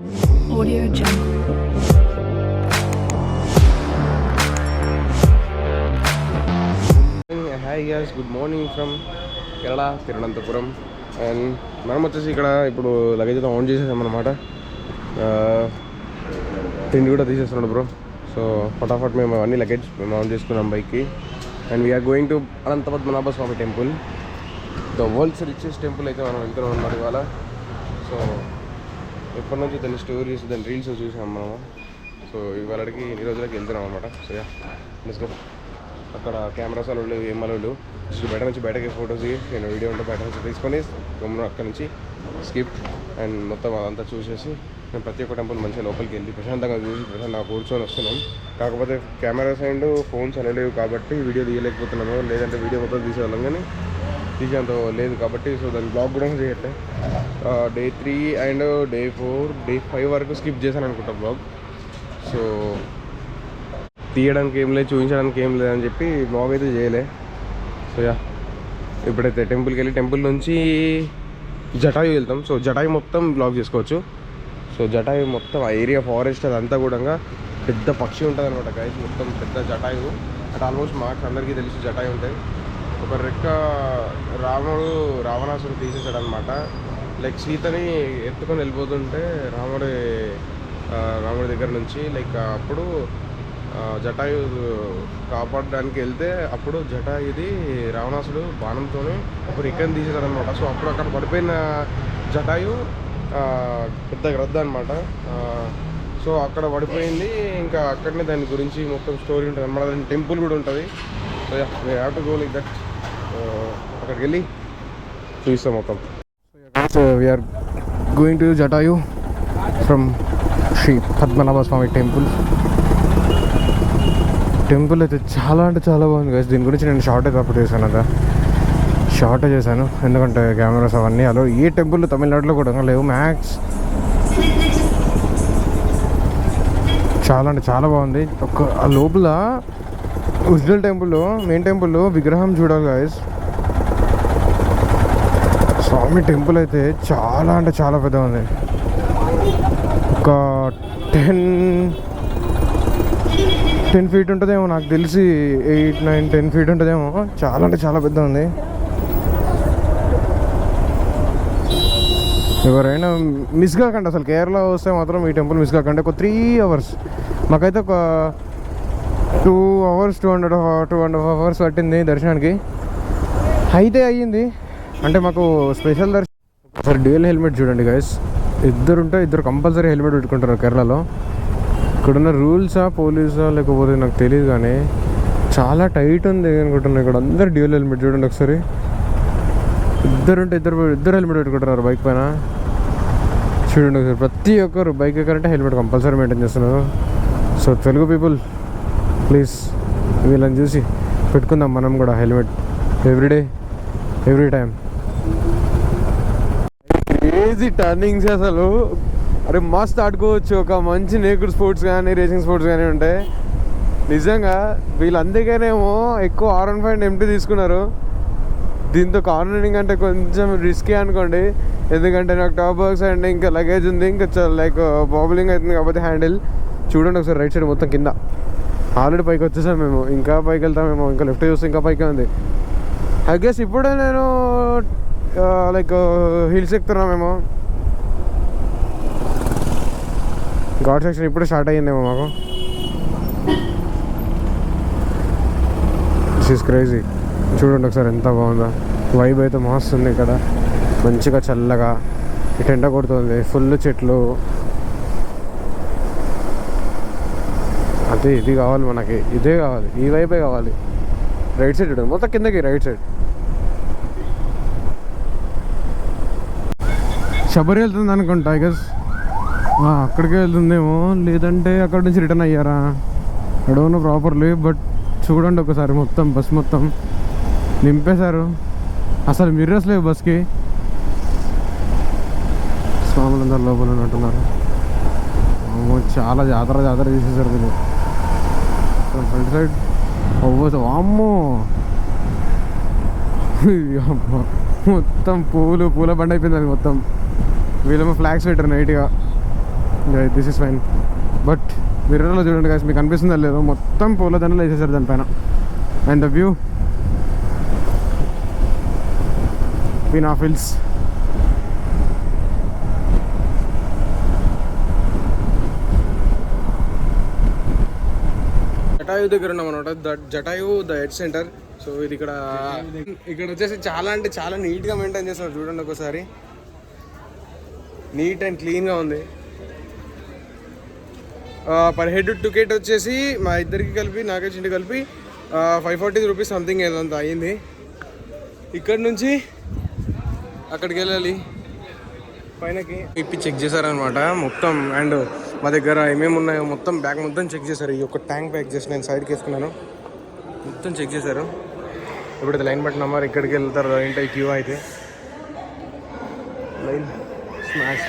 Audio Jungle. Hi gas, good morning from Kerala, Thiruvananthapuram. And మనం వచ్చేసి ఇక్కడ ఇప్పుడు లగేజ్ అయితే ఆన్ చేసేసాం అనమాట. తిండి కూడా తీసేస్తున్నాడు బ్రో. సో ఫటాఫట్ మేము అన్ని లగేజ్ మేము ఆన్ చేసుకున్నాం బైక్కి. And we're going to Ananta Padmanabha Swamy temple, the world's richest temple అయితే మనం వెళ్తున్నాం అన్నమాట ఇవాళ. సో ఎప్పటి నుంచి దాని స్టోరీస్, దాని రీల్స్ చూసాం మనము. సో ఇవాళకి ఈ రోజులకి వెళ్తున్నాం అనమాట. So yeah, let's go. అక్కడ కెమెరాస్ వాళ్ళు ఏం వాళ్ళు బయట నుంచి బయటకి ఫొటోస్ నేను వీడియో ఉంటే బయట నుంచి తీసుకొని గమ్మున అక్కడ నుంచి స్కిప్ అండ్ మొత్తం అదంతా చూసేసి నేను ప్రతి ఒక్క టెంపుల్ మంచిగా లోపలికి వెళ్ళి ప్రశాంతంగా చూసి ప్రశాంతంగా కూర్చొని వస్తున్నాం. కాకపోతే కెమెరాస్ అండ్ ఫోన్స్ అనేవి కాబట్టి వీడియో తీయలేకపోతున్నాము. లేదంటే వీడియో మొత్తం తీసేవాళ్ళం కానీ తీసేంత లేదు కాబట్టి సో దాని బ్లాగ్ కూడా చేయట్లే. డే 3 అండ్ డే 4, డే 5 వరకు స్కిప్ చేశాను అనుకుంటా బ్లాగ్. సో తీయడానికి ఏం లేదు, చూపించడానికి ఏం లేదని చెప్పి బ్లాగ్ అయితే చేయలే. సో యా, ఇప్పుడైతే టెంపుల్కి వెళ్ళి టెంపుల్ నుంచి జటాయు వెళ్తాం. సో జటాయు మొత్తం బ్లాగ్ చేసుకోవచ్చు. సో జటాయు మొత్తం ఆ ఏరియా ఫారెస్ట్ అదంతా కూడా పెద్ద పక్షి ఉంటుంది అనమాట గైస్. మొత్తం పెద్ద జటాయు అంటే ఆల్మోస్ట్ మాకు అందరికీ తెలిసి జటాయు ఉంటుంది. ఒక రెక్క రావణాసుడు తీసేసాడు అనమాట. లైక్ సీతని ఎత్తుకొని వెళ్ళిపోతుంటే రాముడి దగ్గర నుంచి లైక్ అప్పుడు జటాయు కాపాడడానికి వెళ్తే అప్పుడు జటాయుది రావణాసుడు బాణంతో ఒక రిక్కని తీసేసాడు అనమాట. సో అప్పుడు అక్కడ పడిపోయిన జటాయు పెద్ద గ్రద్ద అనమాట. సో అక్కడ పడిపోయింది. ఇంకా అక్కడనే దాని గురించి మొత్తం స్టోరీ ఉంటుంది అనమాట. దాని టెంపుల్ కూడా ఉంటుంది. So yeah, we have to go like that. అక్కడికి వెళ్ళి చూపిస్తాం మొత్తం. So we're going to Jatayu from Shri Padmanabha Swamy temple అయితే చాలా అంటే చాలా బాగుంది గైస్. దీని గురించి నేను షార్టే అప్లోడ్ చేశాను కదా, షార్టే చేశాను. ఎందుకంటే కెమెరాస్ అవన్నీ అలా ఏ టెంపుల్ తమిళనాడులో కూడా లేవు మ్యాక్స్. చాలా అంటే చాలా బాగుంది. ఆ లోపల ఒరిజినల్ టెంపుల్లో, మెయిన్ టెంపుల్లో విగ్రహం చూడాలి గైస్. స్వామి టెంపుల్ అయితే చాలా అంటే చాలా పెద్ద ఉంది. ఒక 10 feet ఉంటుందేమో నాకు తెలిసి, 8, 9, 10 feet ఉంటుందేమో. చాలా అంటే చాలా పెద్ద ఉంది. ఎవరైనా మిస్ కాకండి, అసలు కేరళ వస్తే మాత్రం ఈ టెంపుల్ మిస్ కాకండి. ఒక 3 hours, మాకైతే ఒక 2 hours, 2.5 hours పట్టింది దర్శనానికి. అయితే అయ్యింది అంటే మాకు స్పెషల్ దర్శనం. ఒకసారి డ్యూయల్ హెల్మెట్ చూడండి గైస్. ఇద్దరు కంపల్సరీ హెల్మెట్ పెట్టుకుంటారు కేరళలో. ఇక్కడున్న రూల్సా పోలీసా లేకపోతే నాకు తెలియదు కానీ చాలా టైట్ ఉంది అనుకుంటున్నాను. ఇక్కడ అందరు డ్యూయల్ హెల్మెట్ చూడండి ఒకసారి. ఇద్దరు హెల్మెట్ పెట్టుకుంటున్నారు బైక్ పైన. చూడండి ఒకసారి, ప్రతి ఒక్కరు బైక్ ఎక్కారంటే హెల్మెట్ కంపల్సరీ మెయింటైన్ చేస్తున్నారు. సో తెలుగు పీపుల్ ప్లీజ్ వీళ్ళని చూసి పెట్టుకుందాం మనం కూడా helmet everyday, every time. Easy turnings అసలు అరే మస్త్ ఆడుకోవచ్చు. ఒక మంచి నేకుడ్ స్పోర్ట్స్ కానీ రేసింగ్ స్పోర్ట్స్ కానీ ఉంటాయి నిజంగా. వీళ్ళందుకేనేమో ఎక్కువ R15 MT తీసుకున్నారు. దీంతో కార్నరింగ్ అంటే కొంచెం రిస్కీ అనుకోండి, ఎందుకంటే నాకు టాప్ బాక్స్ అండ్ ఇంకా లగేజ్ ఉంది, ఇంకా లైక్ బాబులింగ్ అవుతుంది. కాకపోతే హ్యాండిల్ చూడండి ఒకసారి, రైట్ సైడ్ మొత్తం కింద. ఆల్రెడీ పైకి వచ్చేసాం మేము, ఇంకా పైకి వెళ్తామేమో. ఇంకా లెఫ్ట్ చూస్తే ఇంకా పైకి ఉంది. ఐ గెస్ ఇప్పుడే నేను లైక్ హిల్స్ ఎక్కుతున్నామేమో. ఘాట్ సెక్షన్ ఇప్పుడే స్టార్ట్ అయ్యిందేమో మాకు. This is crazy. చూడండి ఒకసారి ఎంత బాగుందో. వైబ్ అయితే మస్తుంది ఇక్కడ, మంచిగా చల్లగా. ఇటు ఎండ కొడుతుంది, ఫుల్ చెట్లు. అదే ఇది కావాలి మనకి, ఇదే కావాలి, ఈ వైబే కావాలి. రైట్ సైడ్ చూడండి మొత్తం కిందకి, రైట్ సైడ్. శబరి వెళ్తుంది అనుకుంటా ఐ గెస్. అక్కడికే వెళ్తుందేమో, లేదంటే అక్కడ నుంచి రిటర్న్ అయ్యారా I don't know properly. But చూడండి ఒకసారి, మొత్తం బస్ మొత్తం నింపేశారు. అసలు మిర్రర్స్ లేవు బస్కి. స్వాములందరూ లోపల ఉన్నట్టున్నారు. చాలా జాతర చేసేసారు వీళ్ళు. ఫ్రంట్ సైడ్ అమ్మో మొత్తం పూల బండి అయిపోయింది అది మొత్తం. వీళ్ళేమో ఫ్లాగ్స్ పెట్టారు నైట్గా. This is fine. బట్ మిర్రర్లో చూడండి guys, మీకు అనిపిస్తుందా లేదో, మొత్తం పూలదండలు వేసేసారు దానిపైన. అండ్ ద వ్యూ పీనా ఫిల్స్. జటాయు దగ్గర ఉన్నాం అనమాట. Jatayu the head centre. So ఇది ఇక్కడ వచ్చేసి చాలా అంటే చాలా నీట్గా మెయింటైన్ చేస్తున్నారు. చూడండి ఒకసారి, నీట్ అండ్ క్లీన్గా ఉంది. పర్ హెడ్ టికెట్ వచ్చేసి మా ఇద్దరికి కలిపి, నాగేష్ ఇంటికి కలిపి 540 రూపీస్ సంథింగ్ ఏదంతా అయ్యింది. ఇక్కడ నుంచి అక్కడికి వెళ్ళాలి పైనకి. ఇప్పి చెక్ చేశారనమాట మొత్తం. అండ్ మా దగ్గర ఏమేమి ఉన్నాయో మొత్తం బ్యాగ్ మొత్తం చెక్ చేశారు. ఈ ఒక ట్యాంక్ బ్యాగ్ చేసి నేను సైడ్కి వేసుకున్నాను, మొత్తం చెక్ చేశారు. ఇప్పుడు లైన్ పట్టిన మరి ఇక్కడికి వెళ్తారు ఏంటో క్యూ అయితే లైన్ స్మాష్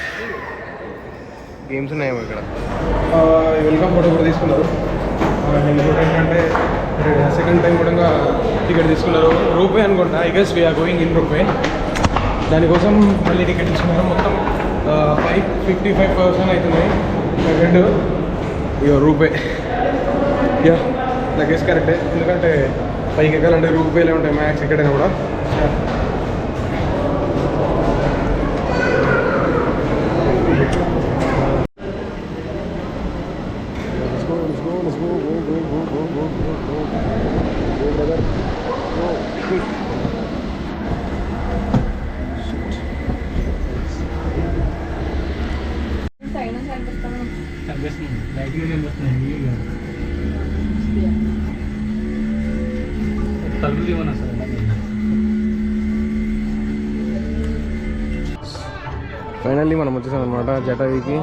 గేమ్స్ ఉన్నాయేమో ఇక్కడ. వెల్కమ్ ఫోటో కూడా తీసుకున్నారు. ఏంటంటే సెకండ్ టైం కూడా టికెట్ తీసుకున్నారు. రూపే అనుకుంటా, I guess we're going in rupee. దానికోసం మళ్ళీ టికెట్ తీసుకున్నారు. మొత్తం 555% అవుతుంది రెండు. ఇక రూపే. యా నా గెస్ కరెక్టే, ఎందుకంటే పైకి ఎక్కాలంటే రూపేలే ఉంటాయి మ్యాక్స్ ఎక్కడైనా కూడా. ఫైనల్లీ మనం వచ్చేసాం అనమాట జటాయుకి.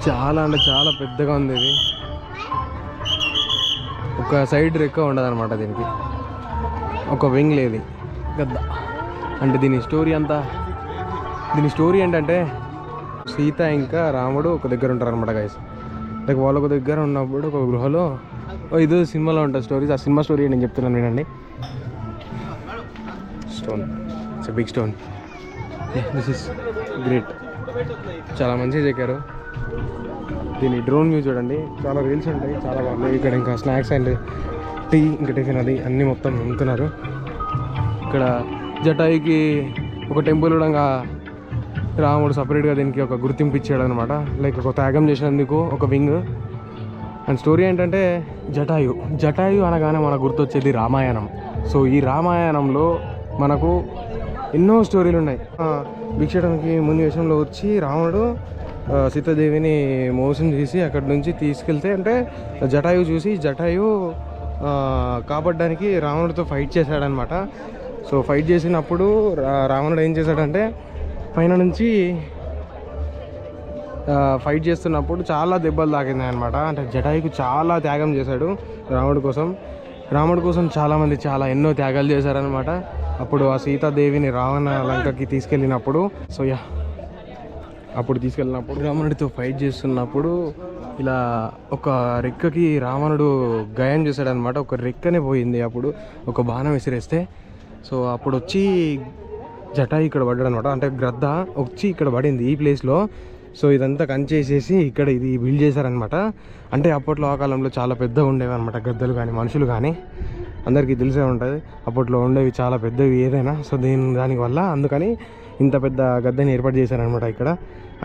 చాలా అంటే చాలా పెద్దగా ఉంది ఇది. ఒక సైడ్ రెక్క ఉండదు అనమాట దీనికి, ఒక వింగ్ లేదు గద్ద. అంటే దీని స్టోరీ ఏంటంటే సీత ఇంకా రాముడు ఒక దగ్గర ఉంటారు అనమాట గైస్. లైక్ వాళ్ళు ఒక దగ్గర ఉన్నప్పుడు ఒక గృహలో ఇది సినిమాలో ఉంటుంది స్టోరీస్. ఆ సినిమా స్టోరీ నేను చెప్తున్నాను వినండి. Stone, it's big stone. This is great. చాలా మంచిగా చెక్కారు. దీని డ్రోన్ వ్యూ చూడండి, చాలా రీల్స్ ఉంటాయి, చాలా బాగుంది. ఇక్కడ ఇంకా స్నాక్స్ అండ్ టీ, ఇంకా టిఫిన్ అది అన్నీ మొత్తం అమ్ముతున్నారు. ఇక్కడ జటాయుకి ఒక టెంపుల్ కూడా రాముడు సపరేట్గా దీనికి ఒక గుర్తింపు ఇచ్చాడు అనమాట. లైక్ ఒక త్యాగం చేసినందుకు ఒక వింగ్. అండ్ స్టోరీ ఏంటంటే జటాయు అనగానే మనకు గుర్తొచ్చేది రామాయణం. సో ఈ రామాయణంలో మనకు ఎన్నో స్టోరీలు ఉన్నాయి. భిక్షడానికి ముందు విషయంలో వచ్చి రాముడు సీతాదేవిని మోసం చేసి అక్కడి నుంచి తీసుకెళ్తే, అంటే జటాయు చూసి జటాయు కాపాడడానికి రావణుడితో ఫైట్ చేశాడనమాట. సో ఫైట్ చేసినప్పుడు రావణుడు ఏం చేశాడంటే పైన నుంచి ఫైట్ చేస్తున్నప్పుడు చాలా దెబ్బలు తాకింది అనమాట. అంటే జటాయుకు చాలా త్యాగం చేశాడు రాముడి కోసం చాలామంది ఎన్నో త్యాగాలు చేశారనమాట. అప్పుడు ఆ సీతాదేవిని రావణ లంకకి తీసుకెళ్ళినప్పుడు, తీసుకెళ్ళినప్పుడు రావణుడితో ఫైట్ చేస్తున్నప్పుడు ఇలా ఒక రెక్కకి రావణుడు గాయం చేశాడనమాట. ఒక రెక్కనే పోయింది అప్పుడు ఒక బాణం విసిరేస్తే. సో అప్పుడు వచ్చి జటాయు ఇక్కడ పడ్డాడు అనమాట. అంటే గ్రద్ద వచ్చి ఇక్కడ పడింది ఈ ప్లేస్లో. సో ఇదంతా కంచేసేసి ఇక్కడ ఇది బిల్డ్ చేశారనమాట. అంటే అప్పట్లో ఆ కాలంలో చాలా పెద్దగా ఉండేవి అనమాట గద్దలు కానీ మనుషులు కానీ. అందరికీ తెలిసే ఉంటుంది అప్పట్లో ఉండేవి చాలా పెద్దవి ఏదైనా. సో దానివల్ల అందుకని ఇంత పెద్ద గద్దని ఏర్పాటు చేశారనమాట ఇక్కడ.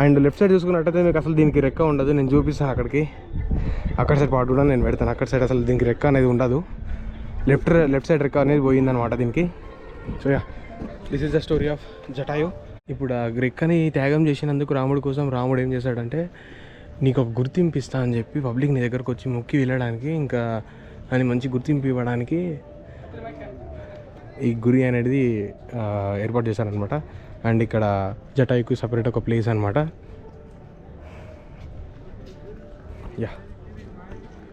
అండ్ లెఫ్ట్ సైడ్ చూసుకున్నట్టయితే మీకు అసలు దీనికి రెక్క ఉండదు. నేను చూపిస్తాను అక్కడ సైడ్ పాటు కూడా నేను పెడతాను. అక్కడ సైడ్ అసలు దీనికి రెక్క అనేది ఉండదు. లెఫ్ట్ సైడ్ రెక్క అనేది పోయిందనమాట దీనికి. So this is the story of Jatayu. ఇప్పుడు ఆ రెక్కని త్యాగం చేసినందుకు రాముడి కోసం రాముడు ఏం చేశాడంటే నీకు ఒక గుర్తింపు ఇస్తా అని చెప్పి పబ్లిక్ నీ దగ్గరకు వచ్చి మొక్కి వెళ్ళడానికి, ఇంకా అని మంచి గుర్తింపు ఇవ్వడానికి ఈ గురి అనేది ఏర్పాటు చేశారనమాట. అండ్ ఇక్కడ జటాయుకు సపరేట్ ఒక ప్లేస్ అనమాట.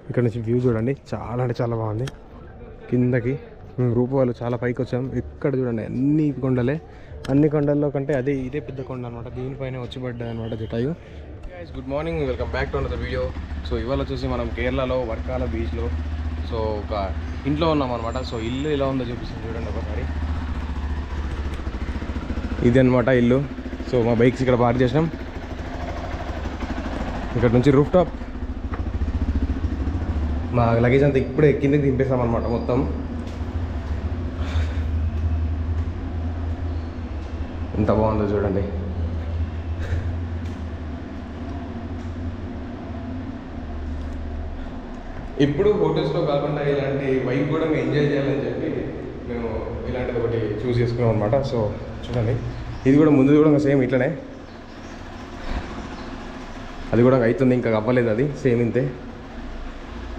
ఇక్కడ నుంచి వ్యూ చూడండి, చాలా అంటే చాలా బాగుంది. కిందకి రూపు వాళ్ళు చాలా పైకి వచ్చాం. ఇక్కడ చూడండి అన్ని కొండల్లో కంటే ఇదే పెద్ద కొండ అనమాట. దీనిపైన వచ్చి పడ్డా అనమాట Jatayu. Good morning, welcome back to another video. So ఇవాళ వచ్చేసి మనం కేరళలో వర్కాల బీచ్లో సో ఒక ఇంట్లో ఉన్నాం అనమాట. సో ఇల్లు ఎలా ఉందో చూపిస్తాను చూడండి ఒకసారి. ఇది అనమాట ఇల్లు. సో మా బైక్స్ ఇక్కడ పార్క్ చేసినాం. ఇక్కడ నుంచి రూఫ్ టాప్ మా లగేజ్ అంతా ఇప్పుడే కిందకి దింపేస్తాం అనమాట మొత్తం. ఎంత బాగుందో చూడండి. ఇప్పుడు హోటల్స్లో కాకుండా ఇలాంటి వైబ్ కూడా మేము ఎంజాయ్ చేయాలని చెప్పి మేము ఇలాంటిది ఒకటి చూస్ చేసుకున్నాం అనమాట. సో చూడండి, ఇది కూడా ముందు కూడా సేమ్ ఇట్లనే, అది కూడా అవుతుంది, ఇంకా అవ్వలేదు, అది సేమ్ ఇంతే.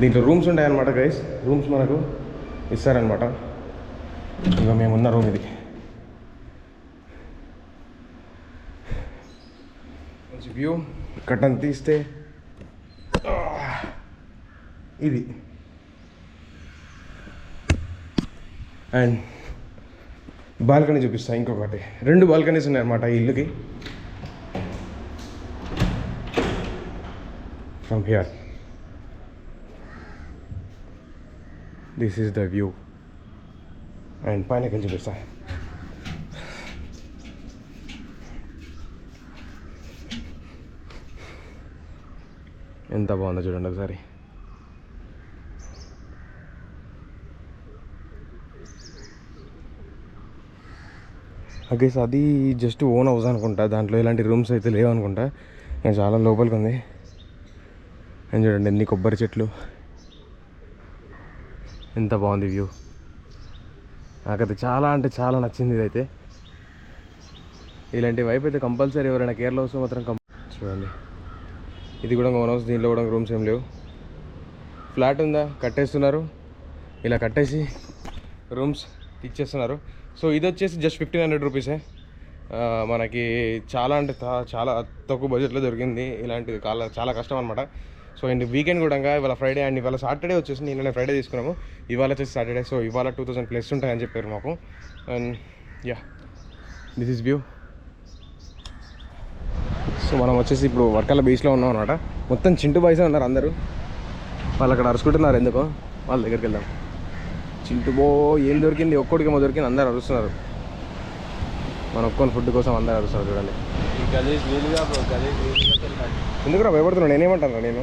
దీంట్లో రూమ్స్ ఉంటాయన్నమాట గైస్, రూమ్స్ మనకు ఇస్తారనమాట. ఇంకా మేమున్న రూమ్ ఇది. మంచి వ్యూ, కట్టన్ తీస్తే ఇది. అండ్ బాల్కనీ చూపిస్తా, ఇంకొకటి 2 బాల్కనీస్ ఉన్నాయన్నమాట ఈ ఇల్లుకి. From here this is the view. And పైన కలిసి చూపిస్తా. ఎంత బాగుందో చూడండి ఒకసారి. ఓకే, సో అది జస్ట్ ఓన్ హౌస్ అనుకుంటా, దాంట్లో ఇలాంటి రూమ్స్ అయితే లేవు అనుకుంటా. నేను చాలా లోపలికి ఉంది. అని చూడండి ఎన్ని కొబ్బరి చెట్లు, ఎంత బాగుంది వ్యూ. నాకైతే చాలా అంటే చాలా నచ్చింది ఇదైతే. ఇలాంటి వైపు అయితే కంపల్సరీ ఎవరైనా కేరళ వస్తే మాత్రం చూడండి. ఇది కూడా ఓన్ హౌస్, దీంట్లో కూడా రూమ్స్ ఏం లేవు. ఫ్లాట్ ఉందా, కట్టేస్తున్నారు, ఇలా కట్టేసి రూమ్స్ ఇచ్చేస్తున్నారు. సో ఇది వచ్చేసి జస్ట్ 1500 రూపీసే. మనకి చాలా అంటే చాలా తక్కువ బడ్జెట్లో దొరికింది. ఇలాంటిది చాలా కష్టం అనమాట. సో అండ్ వీకెండ్ కూడా ఇవాళ ఫ్రైడే అండ్ ఇవాళ సాటర్డే వచ్చేసి నిన్ననే ఫ్రైడే తీసుకున్నాము, ఇవాళ వచ్చేసి సాటర్డే. సో ఇవాళ 2000 ప్లస్ ఉంటాయని చెప్పారు మాకు. And yeah, this is view. So మనం వచ్చేసి ఇప్పుడు వర్కల బీచ్లో ఉన్నాం అనమాట. మొత్తం చింటూ బాయ్సే ఉన్నారు అందరూ. వాళ్ళు అక్కడ అరుచుకుంటున్నారు ఎందుకో, వాళ్ళ దగ్గరికి వెళ్దాం. చింటూ బో ఏం దొరికింది, ఒక్కడికేమో దొరికింది, అందరు అరుస్తున్నారు. మన ఒక్కొని ఫుడ్ కోసం అందరు అరుస్తున్నారు చూడండి. ఎందుకు భయపడుతున్నాను, నేనేమంటాను, నేను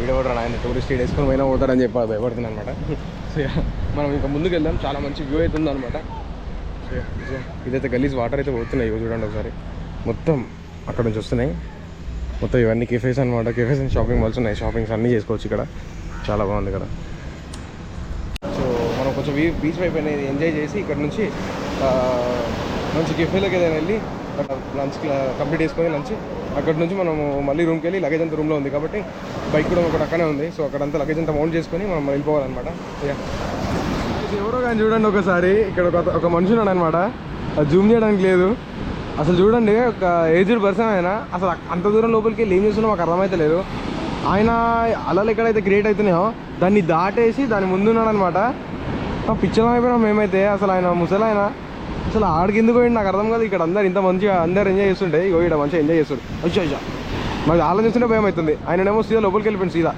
వీడియో కూడా ఆయన టూరిస్ట్ వేసుకొని పోయినా పోతారని చెప్పి భయపడుతున్నాను అనమాట. సో మనం ఇంకా ముందుకు వెళ్దాం. చాలా మంచి వ్యూ అయితే ఉందన్నమాట. సో ఇదైతే గలీజ్ వాటర్ అయితే పోతున్నాయి, ఇవి చూడండి ఒకసారి. మొత్తం అక్కడ నుంచి వస్తున్నాయి. మొత్తం ఇవన్నీ కెఫేస్ అనమాట. కెఫేస్ అండ్ షాపింగ్ మాల్స్ ఉన్నాయి, షాపింగ్స్ అన్నీ చేసుకోవచ్చు ఇక్కడ. చాలా బాగుంది ఇక్కడ. సో మనం కొంచెం బీచ్ వైపు అనేది ఎంజాయ్ చేసి ఇక్కడ నుంచి మంచి కెఫేలోకి ఏదైనా వెళ్ళి లంచ్ కంప్లీట్ చేసుకొని లంచ్ అక్కడ నుంచి మనము మళ్ళీ రూమ్కి వెళ్ళి, లగేజ్ అంతా రూమ్లో ఉంది కాబట్టి బైక్ కూడా ఒకటి అక్కడే ఉంది. సో అక్కడంతా లగేజ్ అంతా మౌంట్ చేసుకొని మనం వెళ్ళిపోవాలన్నమాట. ఎవరో కానీ చూడండి ఒకసారి, ఇక్కడ ఒక మనిషి ఉన్నాడు అనమాట. అది జూమ్ చేయడానికి లేదు అసలు. చూడండి, ఒక ఏజ్డ్ పర్సన్ ఆయన. అసలు అంత దూరం లోపలికి వెళ్ళి ఏం చేస్తున్నా మాకు అర్థమైతే లేదు. ఆయన అలలు ఎక్కడైతే క్రియేట్ అవుతున్నాయో దాన్ని దాటేసి దాని ముందు ఉన్నాడు అనమాట. పిచ్చలం అయిపోయినాం మేమైతే. అసలు ఆయన ముసలాయన అసలు ఆడికి ఎందుకు పోయింది నాకు అర్థం కాదు. ఇక్కడ అందరు ఇంత మంచిగా అందరు ఎంజాయ్ చేస్తుంటే ఇగో ఇక్కడ మంచిగా ఎంజాయ్ చేస్తాడు. అచ్చా మాకు ఆలోచిస్తుంటే భయం అవుతుంది. ఆయననేమో సీదా లోపలికి వెళ్ళిపోయింది సీదా.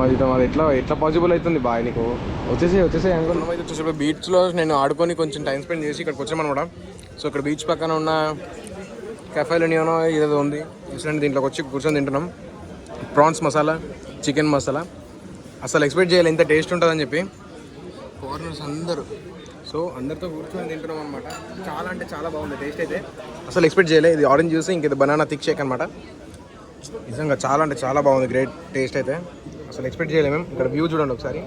అది ఎట్లా పాసిబుల్ అవుతుంది బాయ్ నీకు. వచ్చేసి అనుకున్నాం. అయితే వచ్చేసి బీచ్లో నేను ఆడుకొని కొంచెం టైం స్పెండ్ చేసి ఇక్కడికి వచ్చామన్నమాట. సో ఇక్కడ బీచ్ పక్కన ఉన్న కెఫేలు యూనో ఏదో ఉంది చూడండి, దీంట్లోకి వచ్చి కూర్చొని తింటున్నాం. Prawns masala, chicken masala. అసలు ఎక్స్పెక్ట్ చేయాలి ఇంత టేస్ట్ ఉంటుందని చెప్పి. ఫారినర్స్ అందరూ, సో అందరితో కూర్చొని తింటున్నాం అనమాట. చాలా అంటే చాలా బాగుంది టేస్ట్ అయితే. అసలు ఎక్స్పెక్ట్ చేయలేదు. ఇది ఆరెంజ్ జ్యూస్, ఇంకేది బనానా థిక్ షేక్ అనమాట. నిజంగా చాలా అంటే చాలా బాగుంది, గ్రేట్ టేస్ట్ అయితే. అసలు ఎక్స్పెక్ట్ చేయలేము మేము. ఇక్కడ వ్యూ చూడండి ఒకసారి.